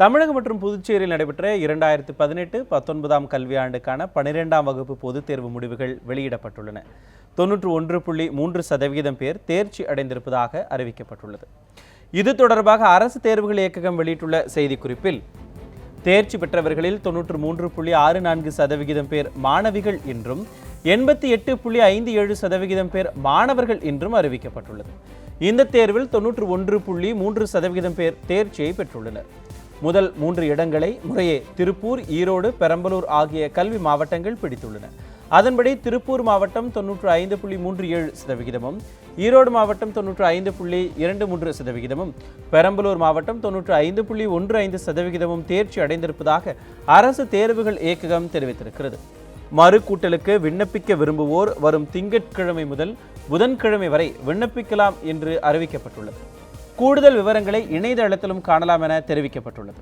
தமிழகம் மற்றும் புதுச்சேரியில் நடைபெற்ற 2018-19 கல்வியாண்டுக்கான 12ஆம் வகுப்பு பொதுத் தேர்வு முடிவுகள் வெளியிடப்பட்டுள்ளன. 91.3% பேர் தேர்ச்சி அடைந்திருப்பதாக அறிவிக்கப்பட்டுள்ளது. இது தொடர்பாக அரசு தேர்வுகள் இயக்ககம் வெளியிட்டுள்ள செய்திக்குறிப்பில், தேர்ச்சி பெற்றவர்களில் 93.64% பேர் மாணவிகள் என்றும் 88.57% பேர் மாணவர்கள் என்றும் அறிவிக்கப்பட்டுள்ளது. இந்த தேர்வில் 91.3% பேர் தேர்ச்சியை பெற்றுள்ளனர். முதல் 3 இடங்களை முறையே திருப்பூர், ஈரோடு, பெரம்பலூர் ஆகிய கல்வி மாவட்டங்கள் பிடித்துள்ளன. அதன்படி திருப்பூர் மாவட்டம் 95.37%, ஈரோடு மாவட்டம் 95.23%, பெரம்பலூர் மாவட்டம் 95.15% தேர்ச்சி அடைந்திருப்பதாக அரசு தேர்வுகள் இயக்ககம் தெரிவித்திருக்கிறது. மறுகூட்டலுக்கு விண்ணப்பிக்க விரும்புவோர் வரும் திங்கட்கிழமை முதல் புதன்கிழமை வரை விண்ணப்பிக்கலாம் என்று அறிவிக்கப்பட்டுள்ளது. கூடுதல் விவரங்களை இணையதளத்திலும் காணலாம் என தெரிவிக்கப்பட்டுள்ளது.